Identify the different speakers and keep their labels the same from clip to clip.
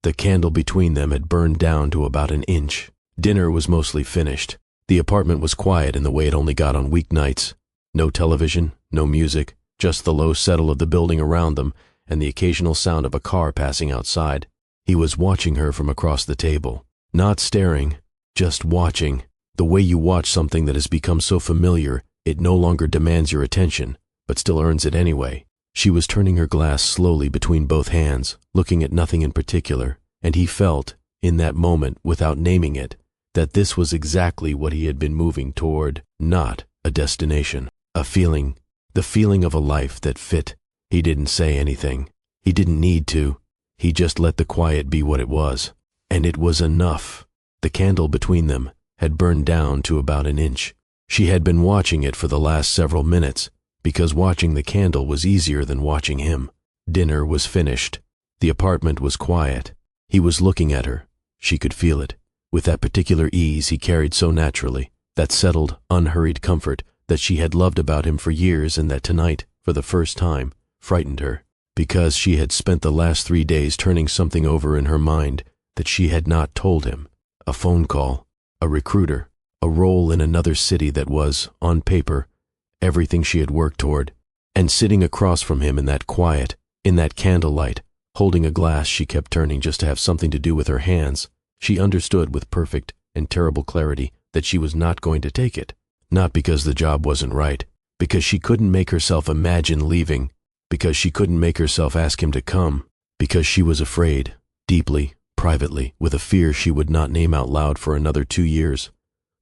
Speaker 1: The candle between them had burned down to about an inch. Dinner was mostly finished. The apartment was quiet in the way it only got on weeknights. No television, no music, just the low settle of the building around them and the occasional sound of a car passing outside. He was watching her from across the table. Not staring, just watching. The way you watch something that has become so familiar, it no longer demands your attention, but still earns it anyway. She was turning her glass slowly between both hands, looking at nothing in particular, and he felt, in that moment, without naming it, that this was exactly what he had been moving toward, not a destination, a feeling, the feeling of a life that fit. He didn't say anything. He didn't need to. He just let the quiet be what it was. And it was enough. The candle between them had burned down to about an inch. She had been watching it for the last several minutes, because watching the candle was easier than watching him. Dinner was finished. The apartment was quiet. He was looking at her. She could feel it, with that particular ease he carried so naturally, that settled, unhurried comfort that she had loved about him for years and that tonight, for the first time, frightened her, because she had spent the last 3 days turning something over in her mind that she had not told him. A phone call, a recruiter, a role in another city that was, on paper, everything she had worked toward. And sitting across from him in that quiet, in that candlelight, holding a glass she kept turning just to have something to do with her hands, she understood with perfect and terrible clarity that she was not going to take it. Not because the job wasn't right, because she couldn't make herself imagine leaving, because she couldn't make herself ask him to come, because she was afraid, deeply, privately, with a fear she would not name out loud for another 2 years,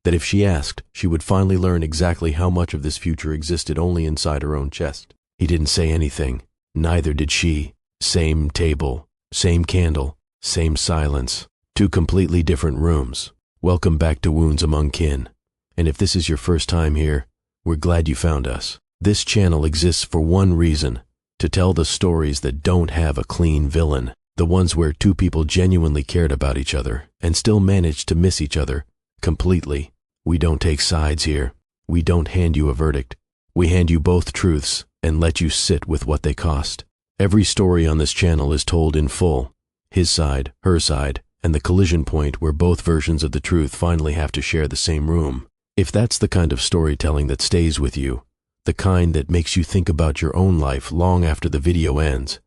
Speaker 1: that if she asked, she would finally learn exactly how much of this future existed only inside her own chest. He didn't say anything, neither did she. Same table, same candle, same silence. 2 completely different rooms. Welcome back to Wounds Among Kin. And if this is your first time here, we're glad you found us. This channel exists for one reason, to tell the stories that don't have a clean villain, the ones where 2 people genuinely cared about each other and still managed to miss each other completely. We don't take sides here. We don't hand you a verdict. We hand you both truths and let you sit with what they cost. Every story on this channel is told in full, his side, her side, and the collision point where both versions of the truth finally have to share the same room. If that's the kind of storytelling that stays with you, the kind that makes you think about your own life long after the video ends,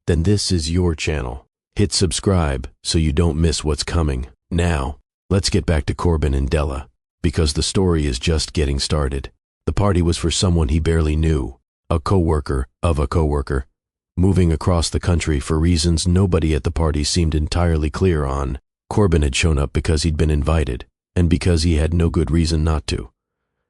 Speaker 1: then this is your channel. Hit subscribe so you don't miss what's coming. Now, let's get back to Corbin and Della, because the story is just getting started. The party was for someone he barely knew, a coworker of a coworker, moving across the country for reasons nobody at the party seemed entirely clear on. Corbin had shown up because he'd been invited, and because he had no good reason not to.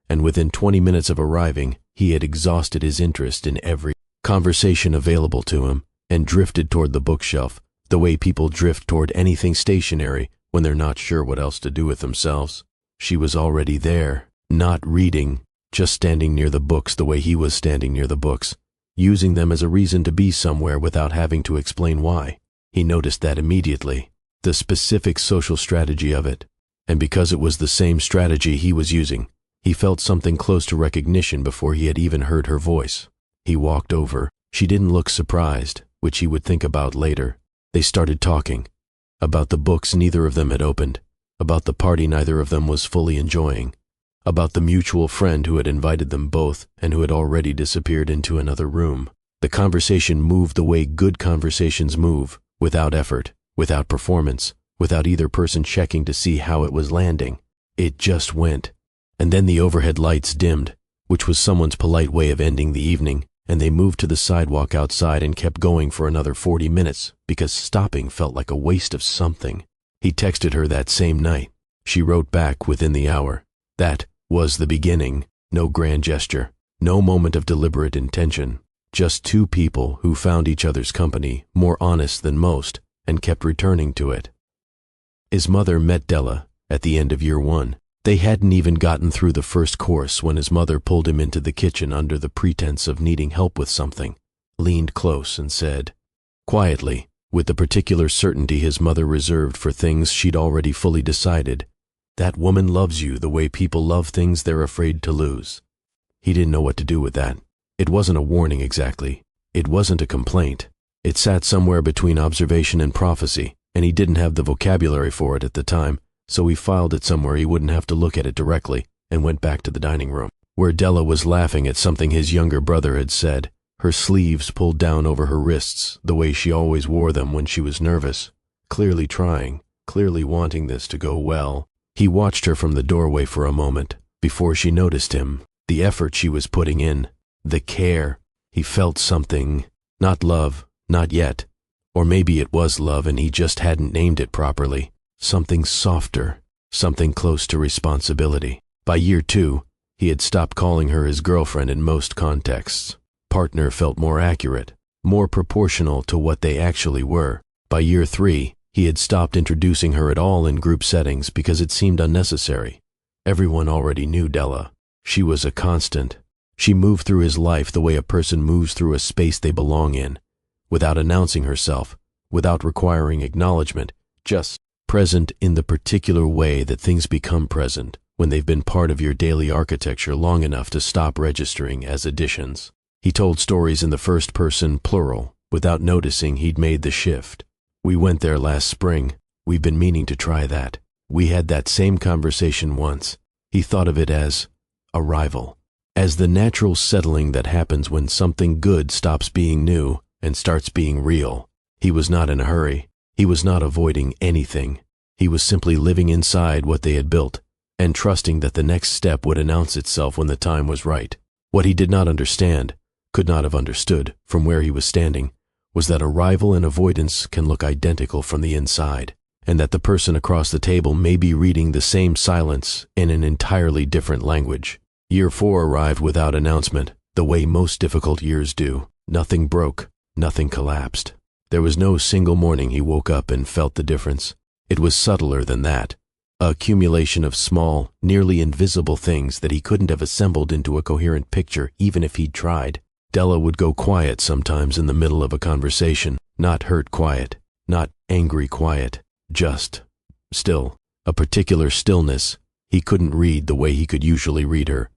Speaker 1: And within 20 minutes of arriving, he had exhausted his interest in every conversation available to him and drifted toward the bookshelf, the way people drift toward anything stationary when they're not sure what else to do with themselves. She was already there, not reading, just standing near the books the way he was standing near the books, using them as a reason to be somewhere without having to explain why. He noticed that immediately, the specific social strategy of it. And because it was the same strategy he was using, he felt something close to recognition before he had even heard her voice. He walked over. She didn't look surprised, which he would think about later. They started talking. About the books neither of them had opened. About the party neither of them was fully enjoying. About the mutual friend who had invited them both and who had already disappeared into another room. The conversation moved the way good conversations move, without effort, without performance, without either person checking to see how it was landing. It just went. And then the overhead lights dimmed, which was someone's polite way of ending the evening, and they moved to the sidewalk outside and kept going for another 40 minutes because stopping felt like a waste of something. He texted her that same night. She wrote back within the hour. That was the beginning. No grand gesture, no moment of deliberate intention. Just 2 people who found each other's company more honest than most and kept returning to it. His mother met Della at the end of year 1. They hadn't even gotten through the first course when his mother pulled him into the kitchen under the pretense of needing help with something, leaned close and said, quietly, with the particular certainty his mother reserved for things she'd already fully decided, "That woman loves you the way people love things they're afraid to lose." He didn't know what to do with that. It wasn't a warning exactly. It wasn't a complaint. It sat somewhere between observation and prophecy, and he didn't have the vocabulary for it at the time, so he filed it somewhere he wouldn't have to look at it directly and went back to the dining room, where Della was laughing at something his younger brother had said, her sleeves pulled down over her wrists the way she always wore them when she was nervous, clearly trying, clearly wanting this to go well. He watched her from the doorway for a moment before she noticed him, the effort she was putting in, the care. He felt something, not love, not yet, or maybe it was love and he just hadn't named it properly, something softer, something close to responsibility. By year 2, he had stopped calling her his girlfriend in most contexts. Partner felt more accurate, more proportional to what they actually were. By year 3, he had stopped introducing her at all in group settings because it seemed unnecessary. Everyone already knew Della. She was a constant. She moved through his life the way a person moves through a space they belong in, without announcing herself, without requiring acknowledgement, just present in the particular way that things become present when they've been part of your daily architecture long enough to stop registering as additions. He told stories in the first person plural, without noticing he'd made the shift. We went there last spring. We've been meaning to try that. We had that same conversation once. He thought of it as arrival, as the natural settling that happens when something good stops being new and starts being real. He was not in a hurry. He was not avoiding anything. He was simply living inside what they had built and trusting that the next step would announce itself when the time was right. What he did not understand, could not have understood from where he was standing, was that arrival and avoidance can look identical from the inside, and that the person across the table may be reading the same silence in an entirely different language. Year 4 arrived without announcement, the way most difficult years do. Nothing broke, nothing collapsed. There was no single morning he woke up and felt the difference. It was subtler than that, a accumulation of small, nearly invisible things that he couldn't have assembled into a coherent picture even if he'd tried. Della would go quiet sometimes in the middle of a conversation, not hurt quiet, not angry quiet, just still, a particular stillness he couldn't read the way he could usually read her.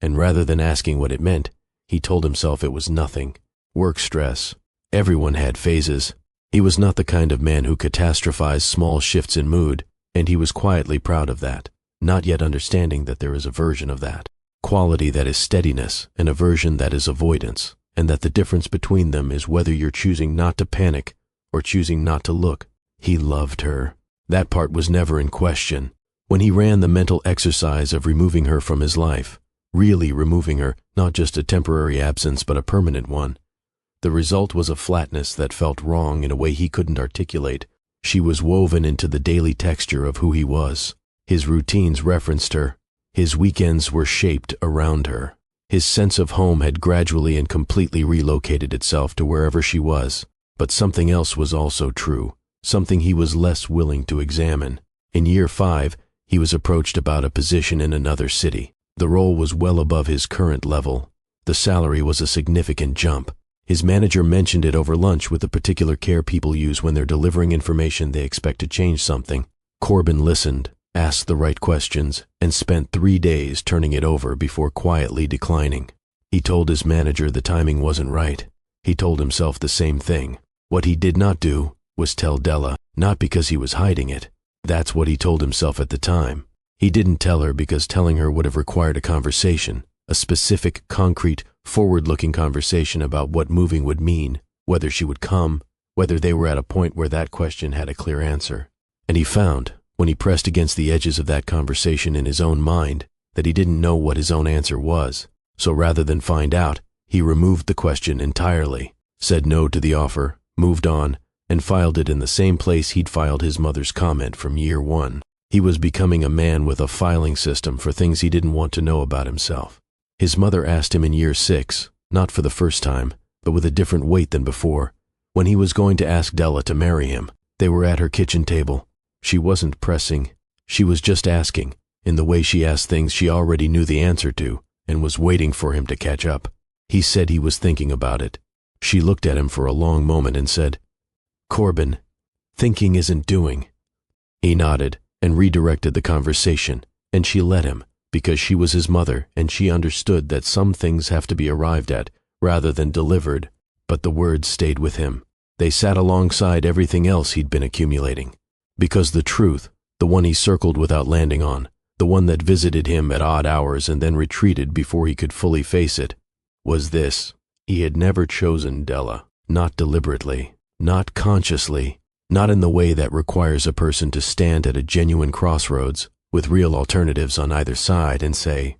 Speaker 1: And rather than asking what it meant, he told himself it was nothing. Work stress. Everyone had phases. He was not the kind of man who catastrophized small shifts in mood, and he was quietly proud of that, not yet understanding that there is a version of that quality that is steadiness and a version that is avoidance, and that the difference between them is whether you're choosing not to panic or choosing not to look. He loved her. That part was never in question. When he ran the mental exercise of removing her from his life, really removing her, not just a temporary absence but a permanent one, the result was a flatness that felt wrong in a way he couldn't articulate. She was woven into the daily texture of who he was. His routines referenced her. His weekends were shaped around her. His sense of home had gradually and completely relocated itself to wherever she was. But something else was also true, something he was less willing to examine. In year 5, he was approached about a position in another city. The role was well above his current level. The salary was a significant jump. His manager mentioned it over lunch with the particular care people use when they're delivering information they expect to change something. Corbin listened, asked the right questions, and spent 3 days turning it over before quietly declining. He told his manager the timing wasn't right. He told himself the same thing. What he did not do was tell Della, not because he was hiding it. That's what he told himself at the time. He didn't tell her because telling her would have required a conversation, a specific, concrete, forward-looking conversation about what moving would mean, whether she would come, whether they were at a point where that question had a clear answer. And he found, when he pressed against the edges of that conversation in his own mind, that he didn't know what his own answer was. So rather than find out, he removed the question entirely, said no to the offer, moved on, and filed it in the same place he'd filed his mother's comment from year 1. He was becoming a man with a filing system for things he didn't want to know about himself. His mother asked him in year 6, not for the first time, but with a different weight than before, when he was going to ask Della to marry him. They were at her kitchen table. She wasn't pressing. She was just asking, in the way she asked things she already knew the answer to, and was waiting for him to catch up. He said he was thinking about it. She looked at him for a long moment and said, "Corbin, thinking isn't doing." He nodded and redirected the conversation, and she let him, because she was his mother and she understood that some things have to be arrived at rather than delivered, but the words stayed with him. They sat alongside everything else he'd been accumulating. Because the truth, the one he circled without landing on, the one that visited him at odd hours and then retreated before he could fully face it, was this: he had never chosen Della. Not deliberately, not consciously, not in the way that requires a person to stand at a genuine crossroads with real alternatives on either side and say,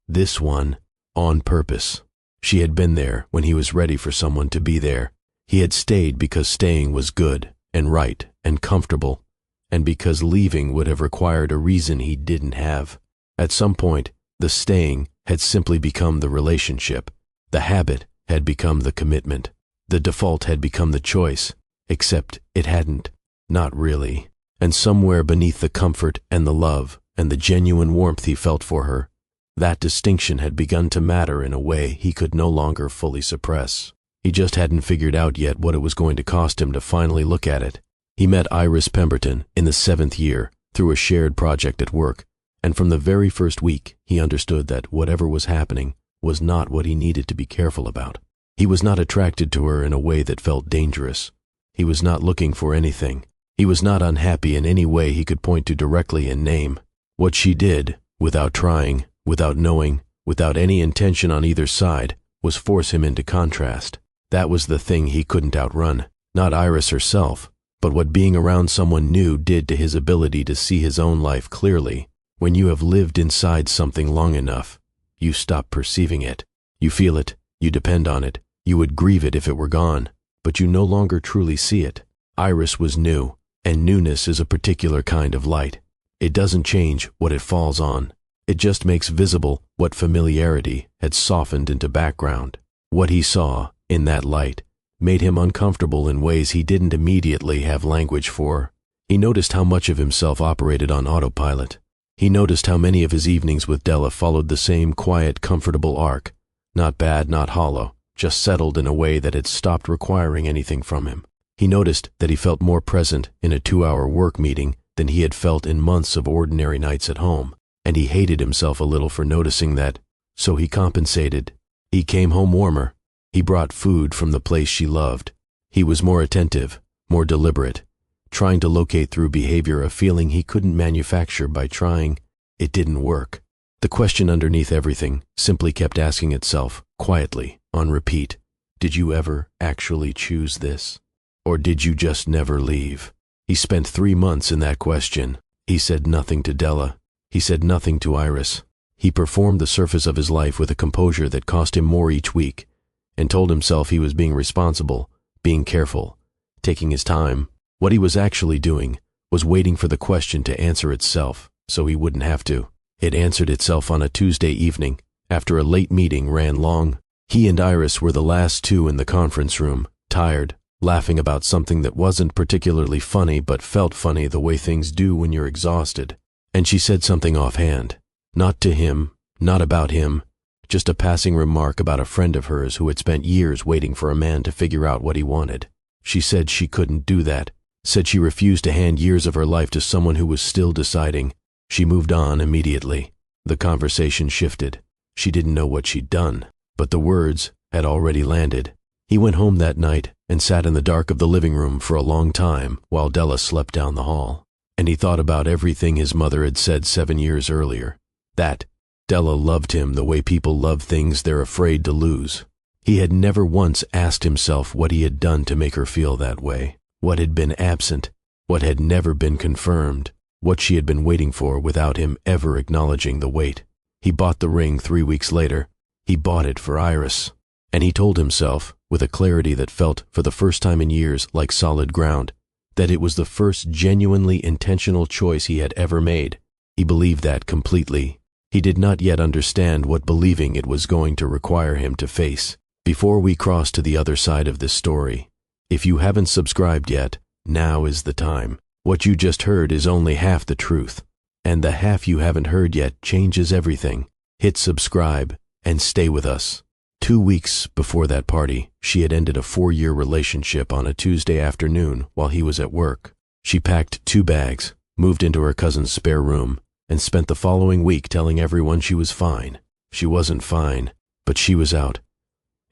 Speaker 1: this one, on purpose. She had been there when he was ready for someone to be there. He had stayed because staying was good and right and comfortable, and because leaving would have required a reason he didn't have. At some point, the staying had simply become the relationship. The habit had become the commitment. The default had become the choice, except it hadn't. Not really. And somewhere beneath the comfort and the love and the genuine warmth he felt for her, that distinction had begun to matter in a way he could no longer fully suppress. He just hadn't figured out yet what it was going to cost him to finally look at it. He met Iris Pemberton in the 7th year through a shared project at work, and from the very first week he understood that whatever was happening was not what he needed to be careful about. He was not attracted to her in a way that felt dangerous. He was not looking for anything. He was not unhappy in any way he could point to directly and name. What she did, without trying, without knowing, without any intention on either side, was force him into contrast. That was the thing he couldn't outrun. Not Iris herself, but what being around someone new did to his ability to see his own life clearly. When you have lived inside something long enough, you stop perceiving it. You feel it, you depend on it, you would grieve it if it were gone, but you no longer truly see it. Iris was new, and newness is a particular kind of light. It doesn't change what it falls on. It just makes visible what familiarity had softened into background. What he saw, in that light, made him uncomfortable in ways he didn't immediately have language for. He noticed how much of himself operated on autopilot. He noticed how many of his evenings with Della followed the same quiet, comfortable arc. Not bad, not hollow, just settled in a way that had stopped requiring anything from him. He noticed that he felt more present in a 2-hour work meeting than he had felt in months of ordinary nights at home, and he hated himself a little for noticing that, so he compensated. He came home warmer. He brought food from the place she loved. He was more attentive, more deliberate, trying to locate through behavior a feeling he couldn't manufacture by trying. It didn't work. The question underneath everything simply kept asking itself, quietly, on repeat, did you ever actually choose this? Or did you just never leave? He spent 3 months in that question. He said nothing to Della. He said nothing to Iris. He performed the surface of his life with a composure that cost him more each week, and told himself he was being responsible, being careful, taking his time. What he was actually doing was waiting for the question to answer itself so he wouldn't have to. It answered itself on a Tuesday evening, after a late meeting ran long. He and Iris were the last two in the conference room, tired, laughing about something that wasn't particularly funny but felt funny the way things do when you're exhausted. And she said something offhand. Not to him, not about him, just a passing remark about a friend of hers who had spent years waiting for a man to figure out what he wanted. She said she couldn't do that, said she refused to hand years of her life to someone who was still deciding. She moved on immediately. The conversation shifted. She didn't know what she'd done, but the words had already landed. He went home that night and sat in the dark of the living room for a long time while Della slept down the hall. And he thought about everything his mother had said 7 years earlier. That Della loved him the way people love things they're afraid to lose. He had never once asked himself what he had done to make her feel that way, what had been absent, what had never been confirmed, what she had been waiting for without him ever acknowledging the wait. He bought the ring 3 weeks later. He bought it for Iris. And he told himself, with a clarity that felt for the first time in years like solid ground, that it was the first genuinely intentional choice he had ever made. He believed that completely. He did not yet understand what believing it was going to require him to face. Before we cross to the other side of this story, if you haven't subscribed yet, now is the time. What you just heard is only half the truth, and the half you haven't heard yet changes everything. Hit subscribe and stay with us. 2 weeks before that party, she had ended a 4-year relationship on a Tuesday afternoon while he was at work. She packed 2 bags, moved into her cousin's spare room, and spent the following week telling everyone she was fine. She wasn't fine, but she was out.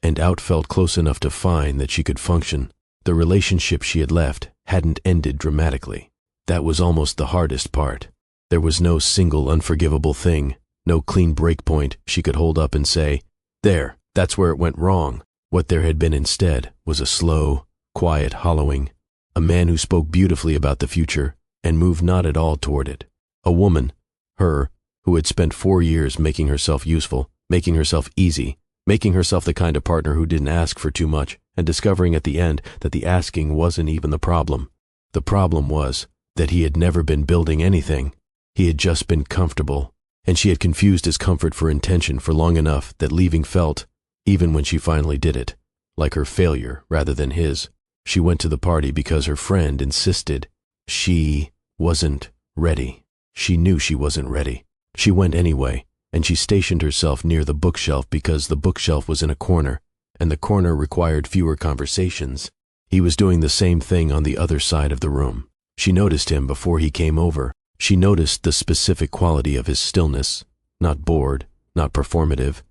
Speaker 1: And out felt close enough to fine that she could function. The relationship she had left hadn't ended dramatically. That was almost the hardest part. There was no single unforgivable thing, no clean breakpoint she could hold up and say, "There, that's where it went wrong." What there had been instead was a slow, quiet hollowing. A man who spoke beautifully about the future and moved not at all toward it. A woman, her, who had spent 4 years making herself useful, making herself easy, making herself the kind of partner who didn't ask for too much, and discovering at the end that the asking wasn't even the problem. The problem was that he had never been building anything. He had just been comfortable, and she had confused his comfort for intention for long enough that leaving felt, even when she finally did it, like her failure rather than his. She went to the party because her friend insisted. She wasn't ready. She knew she wasn't ready. She went anyway, and she stationed herself near the bookshelf because the bookshelf was in a corner, and the corner required fewer conversations. He was doing the same thing on the other side of the room. She noticed him before he came over. She noticed the specific quality of his stillness, not bored, not performative,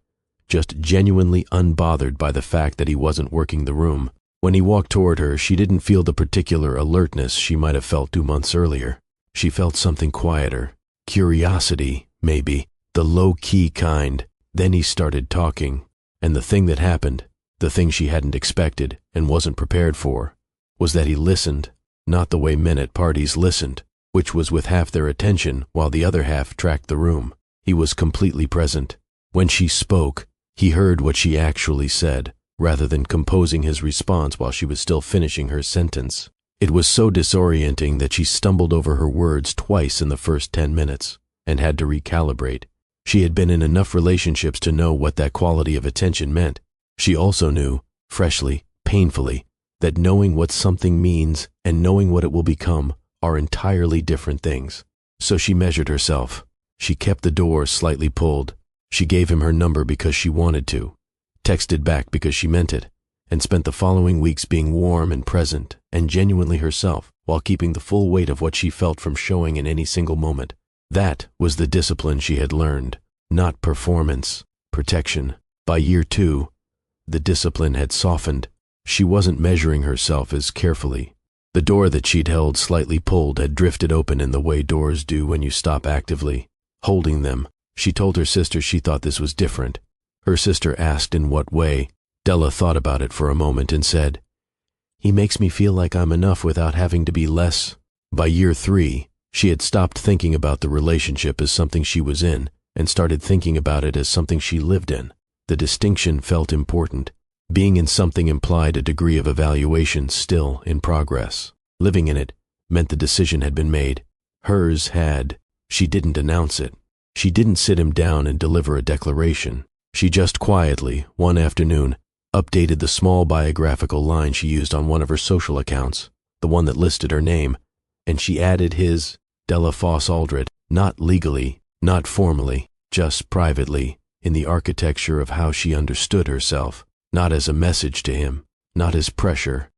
Speaker 1: just genuinely unbothered by the fact that he wasn't working the room. When he walked toward her, she didn't feel the particular alertness she might have felt 2 months earlier. She felt something quieter, curiosity, maybe, the low-key kind. Then he started talking, and the thing that happened, the thing she hadn't expected and wasn't prepared for, was that he listened, not the way men at parties listened, which was with half their attention while the other half tracked the room. He was completely present. When she spoke, he heard what she actually said, rather than composing his response while she was still finishing her sentence. It was so disorienting that she stumbled over her words twice in the first 10 minutes, and had to recalibrate. She had been in enough relationships to know what that quality of attention meant. She also knew, freshly, painfully, that knowing what something means and knowing what it will become are entirely different things. So she measured herself. She kept the door slightly pulled. She gave him her number because she wanted to, texted back because she meant it, and spent the following weeks being warm and present and genuinely herself while keeping the full weight of what she felt from showing in any single moment. That was the discipline she had learned, not performance, protection. By year 2, the discipline had softened. She wasn't measuring herself as carefully. The door that she'd held slightly pulled had drifted open in the way doors do when you stop actively holding them. She told her sister she thought this was different. Her sister asked in what way. Della thought about it for a moment and said, "He makes me feel like I'm enough without having to be less." By year 3, she had stopped thinking about the relationship as something she was in and started thinking about it as something she lived in. The distinction felt important. Being in something implied a degree of evaluation still in progress. Living in it meant the decision had been made. Hers had. She didn't announce it. She didn't sit him down and deliver a declaration. She just quietly, one afternoon, updated the small biographical line she used on one of her social accounts, the one that listed her name, and she added his, Della Foss Aldred, not legally, not formally, just privately, in the architecture of how she understood herself, not as a message to him, not as pressure,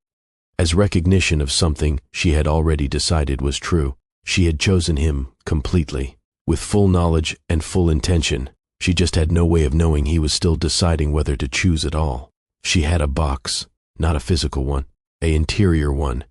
Speaker 1: as recognition of something she had already decided was true. She had chosen him completely, with full knowledge and full intention. She just had no way of knowing he was still deciding whether to choose at all. She had a box, not a physical one, an interior one,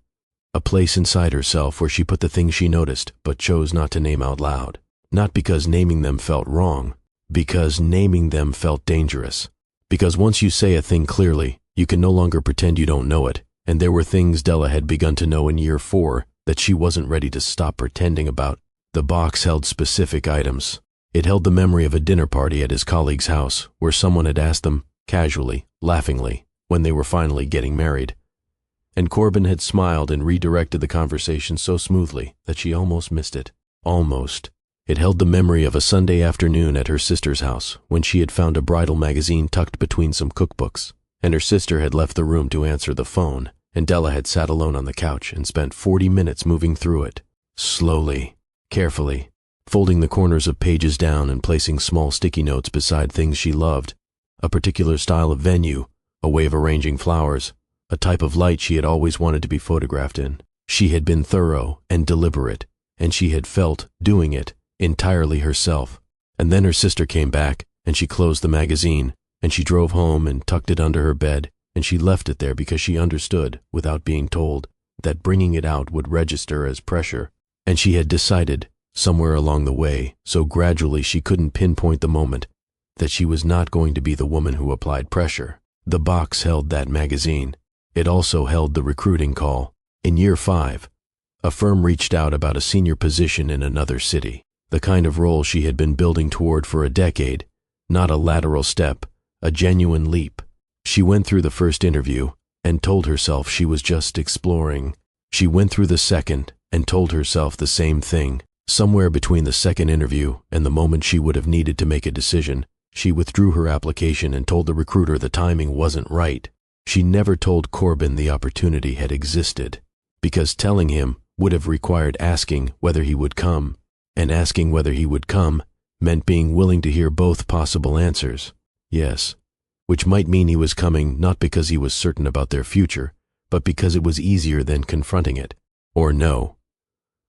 Speaker 1: a place inside herself where she put the things she noticed but chose not to name out loud. Not because naming them felt wrong, because naming them felt dangerous. Because once you say a thing clearly, you can no longer pretend you don't know it, and there were things Della had begun to know in year 4 that she wasn't ready to stop pretending about. The box held specific items. It held the memory of a dinner party at his colleague's house where someone had asked them, casually, laughingly, when they were finally getting married. And Corbin had smiled and redirected the conversation so smoothly that she almost missed it. Almost. It held the memory of a Sunday afternoon at her sister's house when she had found a bridal magazine tucked between some cookbooks, and her sister had left the room to answer the phone, and Della had sat alone on the couch and spent 40 minutes moving through it, slowly, carefully, folding the corners of pages down and placing small sticky notes beside things she loved, a particular style of venue, a way of arranging flowers, a type of light she had always wanted to be photographed in. She had been thorough and deliberate, and she had felt, doing it, entirely herself. And then her sister came back, and she closed the magazine, and she drove home and tucked it under her bed, and she left it there because she understood, without being told, that bringing it out would register as pressure, and she had decided, somewhere along the way, so gradually she couldn't pinpoint the moment, that she was not going to be the woman who applied pressure. The box held that magazine. It also held the recruiting call. In year 5, a firm reached out about a senior position in another city, the kind of role she had been building toward for a decade, not a lateral step, a genuine leap. She went through the first interview and told herself she was just exploring. She went through the second and told herself the same thing. Somewhere between the second interview and the moment she would have needed to make a decision, she withdrew her application and told the recruiter the timing wasn't right. She never told Corbin the opportunity had existed, because telling him would have required asking whether he would come, and asking whether he would come meant being willing to hear both possible answers. Yes, which might mean he was coming not because he was certain about their future, but because it was easier than confronting it, or no,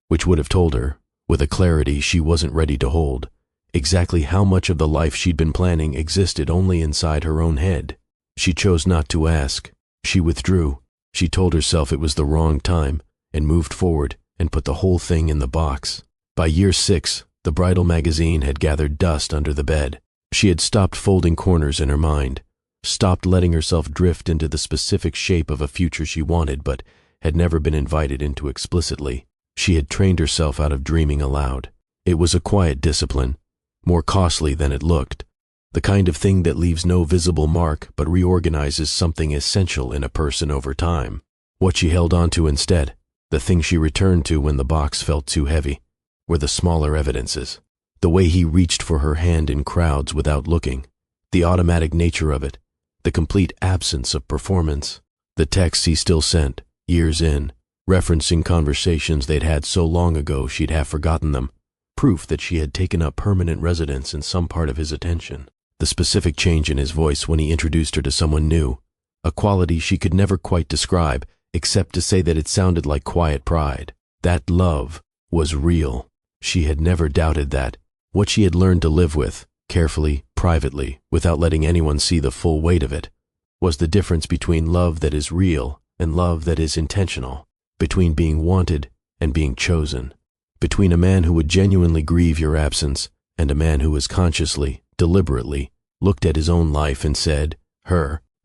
Speaker 1: which would have told her, with a clarity she wasn't ready to hold, exactly how much of the life she'd been planning existed only inside her own head. She chose not to ask. She withdrew. She told herself it was the wrong time and moved forward and put the whole thing in the box. By year 6, the bridal magazine had gathered dust under the bed. She had stopped folding corners in her mind, stopped letting herself drift into the specific shape of a future she wanted but had never been invited into explicitly. She had trained herself out of dreaming aloud. It was a quiet discipline, more costly than it looked, the kind of thing that leaves no visible mark but reorganizes something essential in a person over time. What she held on to instead, the thing she returned to when the box felt too heavy, were the smaller evidences. The way he reached for her hand in crowds without looking, the automatic nature of it, the complete absence of performance. The texts he still sent, years in, referencing conversations they'd had so long ago she'd half forgotten them, proof that she had taken up permanent residence in some part of his attention. The specific change in his voice when he introduced her to someone new, a quality she could never quite describe except to say that it sounded like quiet pride. That love was real. She had never doubted that. What she had learned to live with, carefully, privately, without letting anyone see the full weight of it, was the difference between love that is real and love that is intentional, between being wanted and being chosen, between a man who would genuinely grieve your absence and a man who was consciously, deliberately, looked at his own life and said,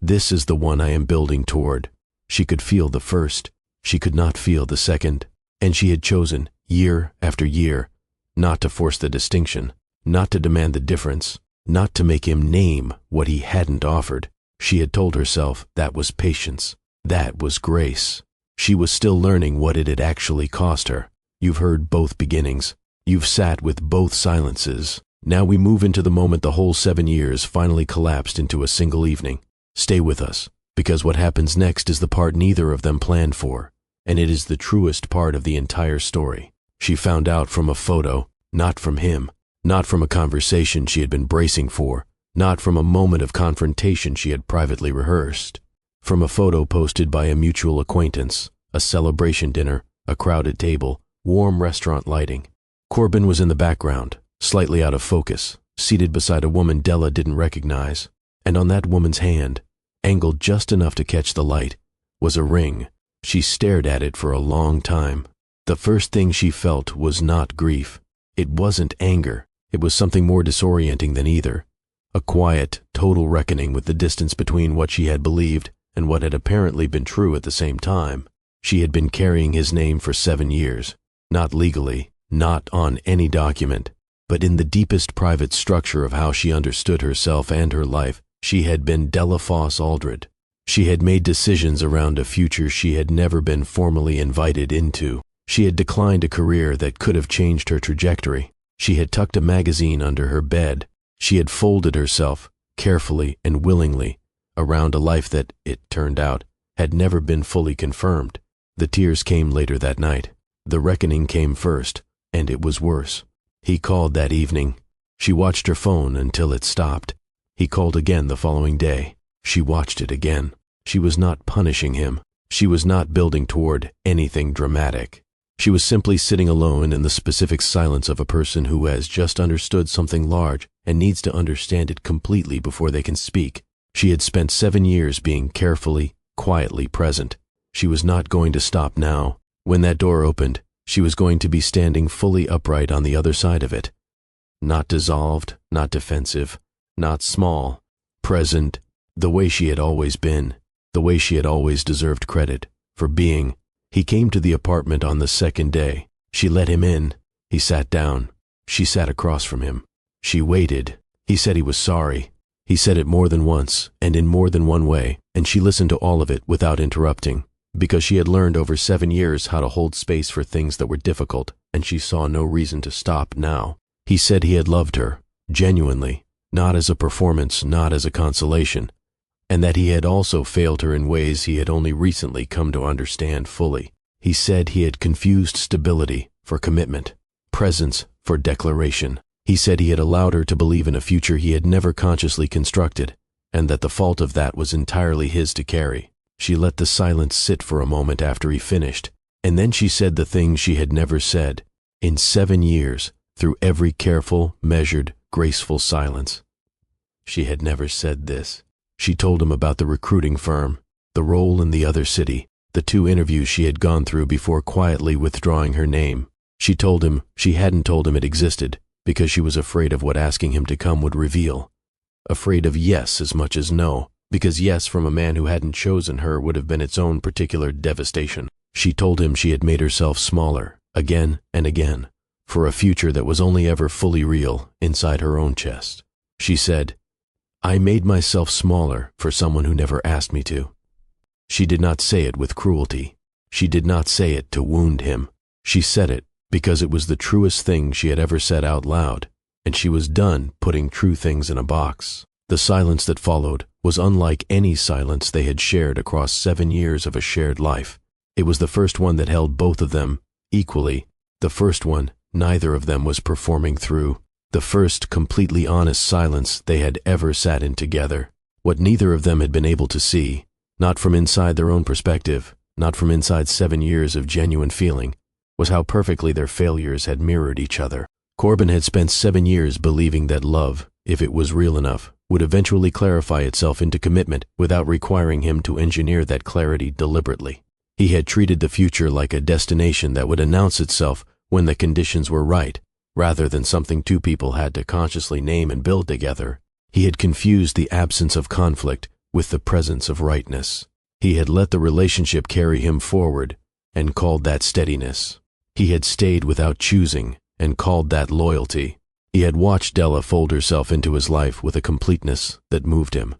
Speaker 1: this is the one I am building toward. She could feel the first. She could not feel the second. And she had chosen, year after year, not to force the distinction, not to demand the difference, not to make him name what he hadn't offered. She had told herself that was patience. That was grace. She was still learning what it had actually cost her. You've heard both beginnings. You've sat with both silences. Now we move into the moment the whole 7 years finally collapsed into a single evening. Stay with us, because what happens next is the part neither of them planned for, and it is the truest part of the entire story. She found out from a photo, not from him, not from a conversation she had been bracing for, not from a moment of confrontation she had privately rehearsed. From a photo posted by a mutual acquaintance, a celebration dinner, a crowded table, warm restaurant lighting. Corbin was in the background, slightly out of focus, seated beside a woman Della didn't recognize, and on that woman's hand, angled just enough to catch the light, was a ring. She stared at it for a long time. The first thing she felt was not grief. It wasn't anger. It was something more disorienting than either. A quiet, total reckoning with the distance between what she had believed and what had apparently been true at the same time. She had been carrying his name for 7 years, not legally, not on any document, but in the deepest private structure of how she understood herself and her life. She had been Della Foss Aldred. She had made decisions around a future she had never been formally invited into. She had declined a career that could have changed her trajectory. She had tucked a magazine under her bed. She had folded herself, carefully and willingly, around a life that, it turned out, had never been fully confirmed. The tears came later that night. The reckoning came first, and it was worse. He called that evening. She watched her phone until it stopped. He called again the following day. She watched it again. She was not punishing him. She was not building toward anything dramatic. She was simply sitting alone in the specific silence of a person who has just understood something large and needs to understand it completely before they can speak. She had spent 7 years being carefully, quietly present. She was not going to stop now. When that door opened, she was going to be standing fully upright on the other side of it. Not dissolved, not defensive, not small, present, the way she had always been, the way she had always deserved credit for being. He came to the apartment on the second day. She let him in. He sat down. She sat across from him. She waited. He said he was sorry. He said it more than once and in more than one way, and she listened to all of it without interrupting, because she had learned over 7 years how to hold space for things that were difficult, and she saw no reason to stop now. He said he had loved her, genuinely, not as a performance, not as a consolation, and that he had also failed her in ways he had only recently come to understand fully. He said he had confused stability for commitment, presence for declaration. He said he had allowed her to believe in a future he had never consciously constructed, and that the fault of that was entirely his to carry. She let the silence sit for a moment after he finished, and then she said the things she had never said in 7 years, through every careful, measured, graceful silence. She had never said this. She told him about the recruiting firm, the role in the other city, the 2 interviews she had gone through before quietly withdrawing her name. She told him she hadn't told him it existed because she was afraid of what asking him to come would reveal. Afraid of yes as much as no, because yes from a man who hadn't chosen her would have been its own particular devastation. She told him she had made herself smaller, again and again, for a future that was only ever fully real inside her own chest. She said, "I made myself smaller for someone who never asked me to." She did not say it with cruelty. She did not say it to wound him. She said it because it was the truest thing she had ever said out loud, and she was done putting true things in a box. The silence that followed was unlike any silence they had shared across 7 years of a shared life. It was the first one that held both of them equally, the first one neither of them was performing through, the first completely honest silence they had ever sat in together. What neither of them had been able to see, not from inside their own perspective, not from inside 7 years of genuine feeling, was how perfectly their failures had mirrored each other. Corbin had spent 7 years believing that love, if it was real enough, would eventually clarify itself into commitment without requiring him to engineer that clarity deliberately. He had treated the future like a destination that would announce itself when the conditions were right, rather than something 2 people had to consciously name and build together. He had confused the absence of conflict with the presence of rightness. He had let the relationship carry him forward and called that steadiness. He had stayed without choosing and called that loyalty. He had watched Della fold herself into his life with a completeness that moved him,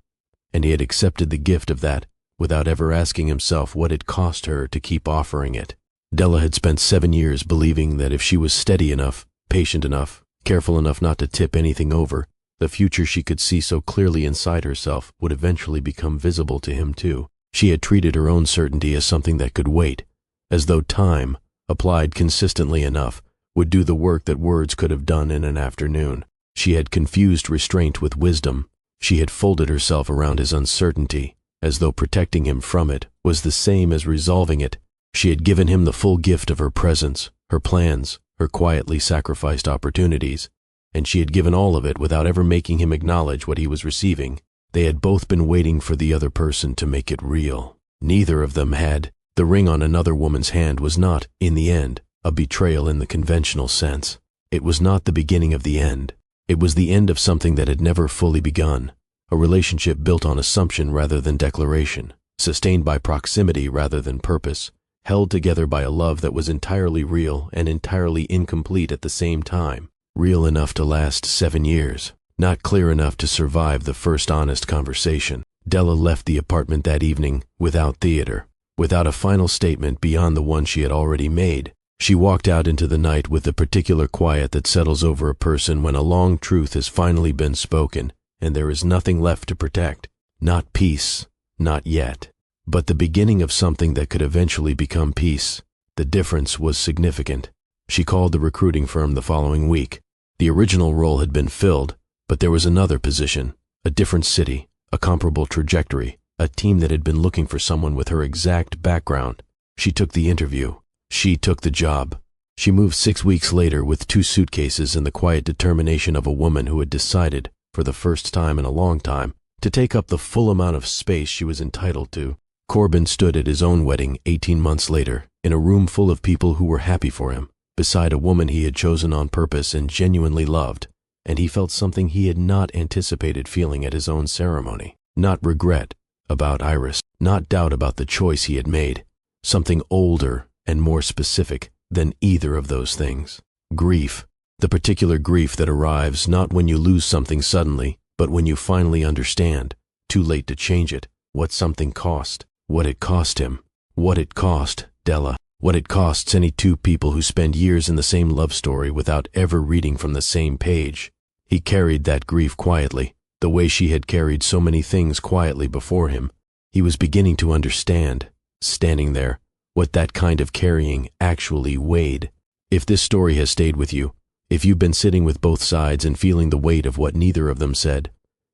Speaker 1: and he had accepted the gift of that without ever asking himself what it cost her to keep offering it. Della had spent 7 years believing that if she was steady enough, patient enough, careful enough not to tip anything over, the future she could see so clearly inside herself would eventually become visible to him too. She had treated her own certainty as something that could wait, as though time, applied consistently enough, would do the work that words could have done in an afternoon. She had confused restraint with wisdom. She had folded herself around his uncertainty, as though protecting him from it was the same as resolving it. She had given him the full gift of her presence, her plans, her quietly sacrificed opportunities, and she had given all of it without ever making him acknowledge what he was receiving. They had both been waiting for the other person to make it real. Neither of them had. The ring on another woman's hand was not, in the end, a betrayal in the conventional sense. It was not the beginning of the end. It was the end of something that had never fully begun, a relationship built on assumption rather than declaration, sustained by proximity rather than purpose, held together by a love that was entirely real and entirely incomplete at the same time, real enough to last 7 years, not clear enough to survive the first honest conversation. Della left the apartment that evening without theater, without a final statement beyond the one she had already made. She walked out into the night with the particular quiet that settles over a person when a long truth has finally been spoken and there is nothing left to protect. Not peace, not yet, but the beginning of something that could eventually become peace. The difference was significant. She called the recruiting firm the following week. The original role had been filled, but there was another position, a different city, a comparable trajectory, a team that had been looking for someone with her exact background. She took the interview. She took the job. She moved 6 weeks later with 2 suitcases and the quiet determination of a woman who had decided, for the first time in a long time, to take up the full amount of space she was entitled to. Corbin stood at his own wedding 18 months later, in a room full of people who were happy for him, beside a woman he had chosen on purpose and genuinely loved, and he felt something he had not anticipated feeling at his own ceremony. Not regret about Iris, not doubt about the choice he had made, something older and more specific than either of those things. Grief, the particular grief that arrives not when you lose something suddenly, but when you finally understand, too late to change it, what something cost, what it cost him, what it cost Della, what it costs any two people who spend years in the same love story without ever reading from the same page. He carried that grief quietly, the way she had carried so many things quietly before him. He was beginning to understand, standing there, what that kind of carrying actually weighed. If this story has stayed with you, if you've been sitting with both sides and feeling the weight of what neither of them said,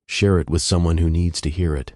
Speaker 1: share it with someone who needs to hear it.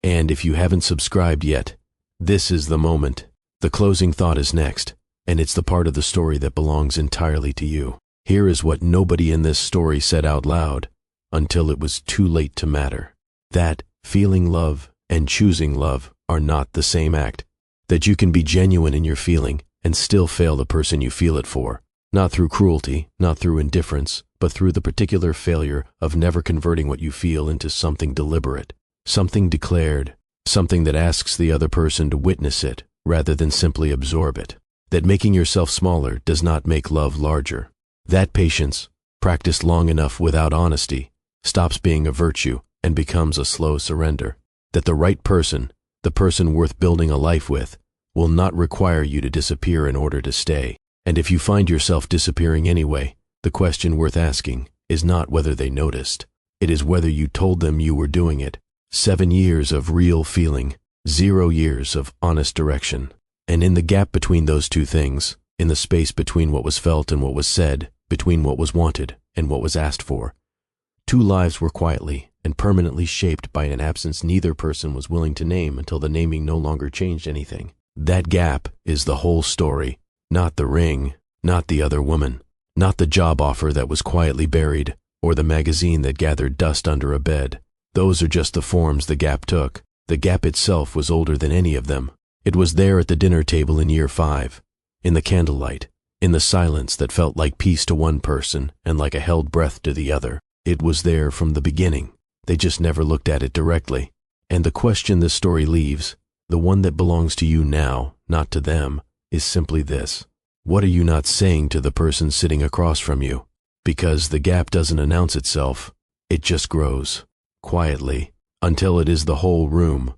Speaker 1: And if you haven't subscribed yet, this is the moment. The closing thought is next, and it's the part of the story that belongs entirely to you. Here is what nobody in this story said out loud until it was too late to matter. That feeling love and choosing love are not the same act. That you can be genuine in your feeling and still fail the person you feel it for. Not through cruelty, not through indifference, but through the particular failure of never converting what you feel into something deliberate, something declared, something that asks the other person to witness it rather than simply absorb it. That making yourself smaller does not make love larger. That patience, practiced long enough without honesty, stops being a virtue and becomes a slow surrender. That the right person, the person worth building a life with, will not require you to disappear in order to stay. And if you find yourself disappearing anyway, the question worth asking is not whether they noticed. It is whether you told them you were doing it. 7 years of real feeling, 0 years of honest direction. And in the gap between those two things, in the space between what was felt and what was said, between what was wanted and what was asked for, 2 lives were quietly and permanently shaped by an absence neither person was willing to name until the naming no longer changed anything. That gap is the whole story, not the ring, not the other woman, not the job offer that was quietly buried, or the magazine that gathered dust under a bed. Those are just the forms the gap took. The gap itself was older than any of them. It was there at the dinner table in year 5, in the candlelight, in the silence that felt like peace to one person and like a held breath to the other. It was there from the beginning. They just never looked at it directly. And the question this story leaves, the one that belongs to you now, not to them, is simply this. What are you not saying to the person sitting across from you? Because the gap doesn't announce itself. It just grows, quietly, until it is the whole room.